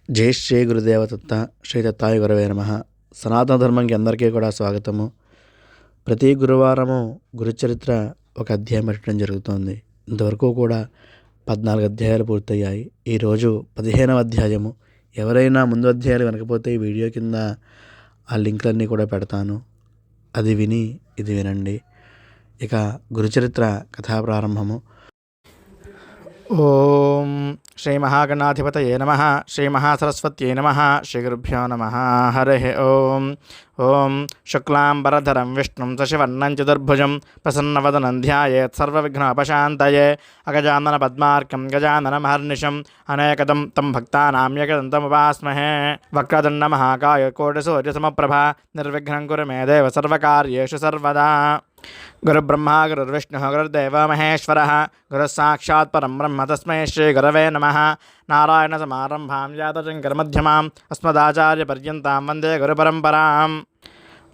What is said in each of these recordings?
జై శ్రీ గురుదేవదత్త శ్రీ దత్తాయ గురవే నమః. సనాతన ధర్మంకి అందరికీ కూడా స్వాగతము. ప్రతి గురువారము గురుచరిత్ర ఒక అధ్యాయం పెట్టడం జరుగుతుంది. ఇంతవరకు కూడా 14 అధ్యాయాలు పూర్తయ్యాయి. ఈరోజు 15వ అధ్యాయము. ఎవరైనా ముందు అధ్యాయాలు వినకపోతే ఈ వీడియో కింద ఆ లింక్లన్నీ కూడా పెడతాను, అది విని ఇది వినండి. ఇక గురుచరిత్ర కథా ప్రారంభము. ఓం శ్రీ మహాగణాధిపతయే నమః. శ్రీ మహాసరస్వత్యై నమః. శ్రీ గురుభ్యో నమః. హరి ఓం. ఓం శుక్లాంబరధరం విష్ణుం శశివర్ణం చతుర్భుజం ప్రసన్నవదనం ధ్యాయేత్ సర్వవిఘ్నోపశాంతయే. అగజానన పద్మార్కం గజాననమహర్నిశం అనేకదం తం భక్తానాం ఏకదంతముపాస్మహే. వక్రతుండ మహాకాయ కోటిసూర్యసమప్రభా నిర్విఘ్నం కురు మే దేవ సర్వకార్యేషు సర్వదా. గురుబ్రహ్మా గురుర్విష్ణుః గురుర్దేవో మహేశ్వరः. గురుः సాక్షాత్ పరం బ్రహ్మ తస్మై శ్రీ గురవే నమః. నారాయణ సమారంభాం యాతశంకరమధ్యమాం అస్మదాచార్యపర్యంతాం వందే గురుపరంపరాం.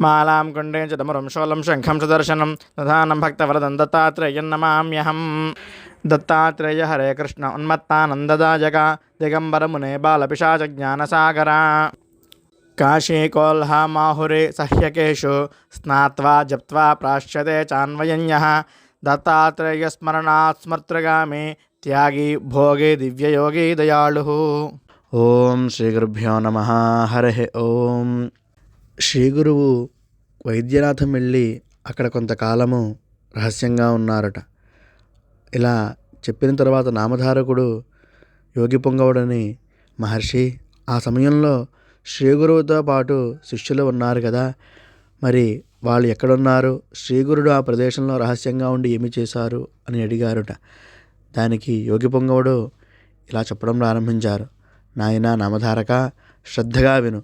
మాలాం కుండేం చ డమరుం శూలం శంఖం సుదర్శనం దధానం భక్తవరదం దత్తాత్రేయం నమామ్యహం. దత్తాత్రేయ హరే కృష్ణ ఉన్మత్తానందదాయక దిగంబరమునే బాలపిశాచజ్ఞానసాగరా. కాశీకోల్హా మాహురే సహ్యకేషు స్నాత్వా జప్త్వా ప్రాశ్యతే చాన్వయన్యః. దత్తాత్రేయస్మరణాత్ స్మర్తృగామి త్యాగి భోగే దివ్యయోగి దయాళుః. ఓం శ్రీ గురుభ్యో నమః. హరి ఓం. శ్రీ గురువు వైద్యనాథం వెళ్ళి అక్కడ కొంతకాలము రహస్యంగా ఉన్నారట. ఇలా చెప్పిన తర్వాత నామధారకుడు యోగి పొంగవుడని మహర్షి, ఆ సమయంలో శ్రీ గురువుతో పాటు శిష్యులు ఉన్నారు కదా, మరి వాళ్ళు ఎక్కడున్నారు, శ్రీగురుడు ఆ ప్రదేశంలో రహస్యంగా ఉండి ఏమి చేశారు అని అడిగారుట. దానికి యోగి పొంగవుడు ఇలా చెప్పడం ప్రారంభించారు. నాయనా నామధారక, శ్రద్ధగా విను.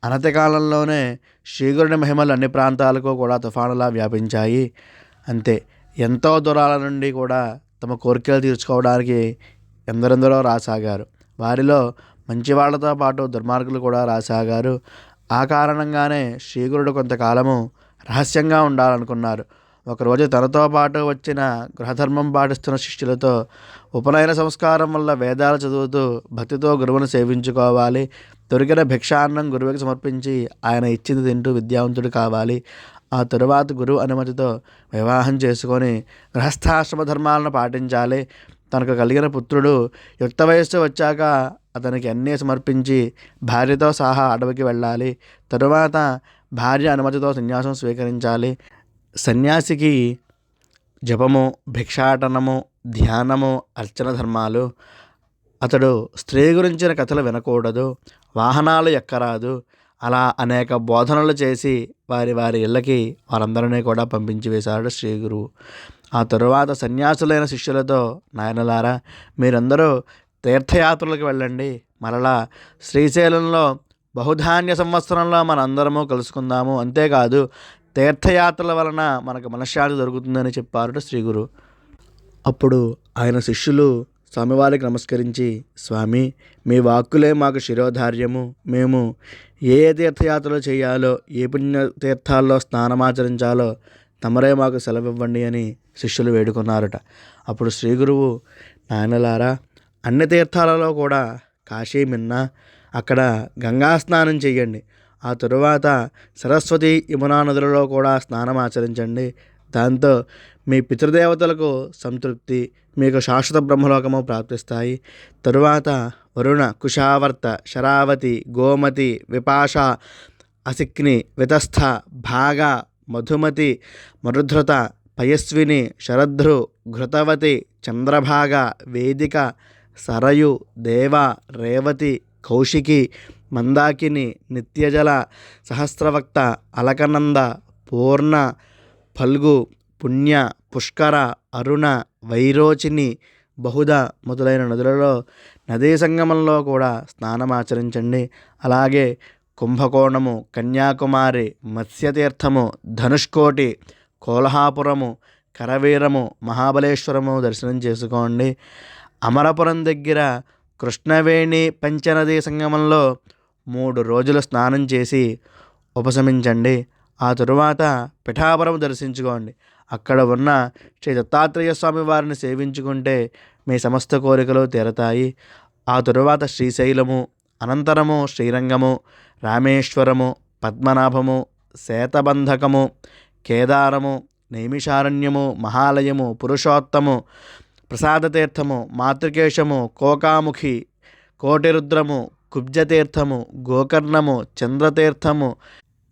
అనతి కాలంలోనే శ్రీగురుని మహిమలు అన్ని ప్రాంతాలకు కూడా తుఫానులా వ్యాపించాయి. అంతే, ఎంతో దూరాల నుండి కూడా తమ కోరికలు తీర్చుకోవడానికి ఎందరెందరో రాసాగారు. వారిలో మంచివాళ్లతో పాటు దుర్మార్గులు కూడా రాసాగారు. ఆ కారణంగానే శ్రీగురుడు కొంతకాలము రహస్యంగా ఉండాలనుకున్నారు. ఒకరోజు తనతో పాటు వచ్చిన గృహధర్మం పాటిస్తున్న శిష్యులతో ఉపనయన సంస్కారం వల్ల వేదాలు చదువుతూ భక్తితో గురువును సేవించుకోవాలి, దొరికిన భిక్షాన్నం గురువుకి సమర్పించి ఆయన ఇచ్చింది తింటూ విద్యావంతుడు కావాలి, ఆ తరువాత గురువు అనుమతితో వివాహం చేసుకొని గృహస్థాశ్రమ ధర్మాలను పాటించాలి, తనకు కలిగిన పుత్రుడు యుక్త వయస్సు వచ్చాక అతనికి అన్నీ సమర్పించి భార్యతో సహా అడవికి వెళ్ళాలి, తరువాత భార్య అనుమతితో సన్యాసం స్వీకరించాలి. సన్యాసికి జపము, భిక్షాటనము, ధ్యానము, అర్చన ధర్మాలు. అతడు స్త్రీ గురించిన కథలు వినకూడదు, వాహనాలు ఎక్కరాదు. అలా అనేక బోధనలు చేసి వారి వారి ఇళ్ళకి వారందరినీ కూడా పంపించి వేశాడు శ్రీ గురువు. ఆ తరువాత సన్యాసులైన శిష్యులతో, నాయనలారా, మీరందరూ తీర్థయాత్రలకు వెళ్ళండి, మరలా శ్రీశైలంలో బహుధాన్య సంవత్సరంలో మనందరము కలుసుకుందాము, అంతేకాదు తీర్థయాత్రల వలన మనకు మనశ్శాంతి దొరుకుతుందని చెప్పారు శ్రీ గురు. అప్పుడు ఆయన శిష్యులు స్వామివారికి నమస్కరించి, స్వామి, మీ వాక్కులే మాకు శిరోధార్యము, మేము ఏ తీర్థయాత్రలు చేయాలో, ఏ పుణ్య తీర్థాల్లో స్నానమాచరించాలో తమరే మాకు సెలవివ్వండి అని శిష్యులు వేడుకున్నారట. అప్పుడు శ్రీ గురువు, నాయనలారా, అన్ని తీర్థాలలో కూడా కాశీ మిన్న, అక్కడ గంగా స్నానం చేయండి, ఆ తరువాత సరస్వతి యమునా నదులలో కూడా స్నానం ఆచరించండి. దాంతో మీ పితృదేవతలకు సంతృప్తి, మీకు శాశ్వత బ్రహ్మలోకము ప్రాప్తిస్తాయి. తరువాత వరుణ, కుశావర్త, శరావతి, గోమతి, విపాష, అసిక్ని, వితస్థ, భాగ, మధుమతి, మరుధృత, పయస్విని, శరద్ధృ, ఘృతవతి, చంద్రభాగ, వేదిక, సరయు, దేవ, రేవతి, కౌశికి, మందాకిని, నిత్యజల, సహస్రవక్త, అలకనంద, పూర్ణ, ఫల్గు, పుణ్య, పుష్కర, అరుణ, వైరోచిని, బహుధ మొదలైన నదులలో నదీ సంగమంలో కూడా స్నానమాచరించండి. అలాగే కుంభకోణము, కన్యాకుమారి, మత్స్యతీర్థము, ధనుష్కోటి, కోల్హాపురము, కరవీరము, మహాబలేశ్వరము దర్శనం చేసుకోండి. అమరపురం దగ్గర కృష్ణవేణి పంచనదీ సంగమంలో 3 రోజులు స్నానం చేసి ఉపశమించండి. ఆ తరువాత పిఠాపురం దర్శించుకోండి. అక్కడ ఉన్న శ్రీ దత్తాత్రేయ స్వామి వారిని సేవించుకుంటే మీ సమస్త కోరికలు తీరతాయి. ఆ తరువాత శ్రీశైలము, అనంతరము శ్రీరంగము, రామేశ్వరము, పద్మనాభము, శేతబంధకము, కేదారము, నైమిషారణ్యము, మహాలయము, పురుషోత్తము, ప్రసాదతీర్థము, మాతృకేశము, కోకాముఖి, కోటిరుద్రము, కుబ్జతీర్థము, గోకర్ణము, చంద్రతీర్థము,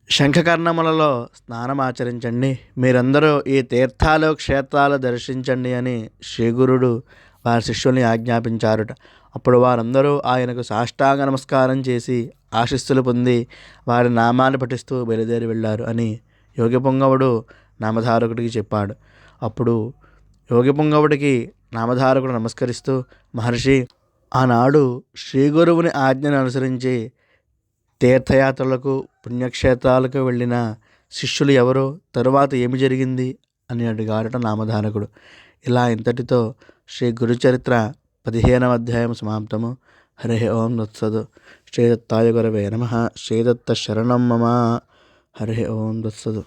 శంఖకర్ణములలో స్నానమాచరించండి. మీరందరూ ఈ తీర్థాలు క్షేత్రాలు దర్శించండి అని శ్రీగురుడు వారి శిష్యుల్ని ఆజ్ఞాపించారుట. అప్పుడు వారందరూ ఆయనకు సాష్టాంగ నమస్కారం చేసి ఆశీస్సులు పొంది వారి నామాన్ని పఠిస్తూ బయలుదేరి వెళ్ళారు అని యోగిపుంగవుడు నామధారకుడికి చెప్పాడు. అప్పుడు యోగిపుంగవుడికి నామధారకుడు నమస్కరిస్తూ, మహర్షి, ఆనాడు శ్రీగురువుని ఆజ్ఞను అనుసరించి తీర్థయాత్రలకు పుణ్యక్షేత్రాలకు వెళ్ళిన శిష్యులు ఎవరో, తరువాత ఏమి జరిగింది అని అడిగాడట నామధారకుడు. ఇలా ఇంతటితో శ్రీ గురుచరిత్ర 15వ అధ్యాయం సమాప్తము. హరి ఓం దత్సదు. శ్రీదత్తాయ గురవే నమః. శ్రీదత్త శరణం మమ. హరి ఓం దత్సదు.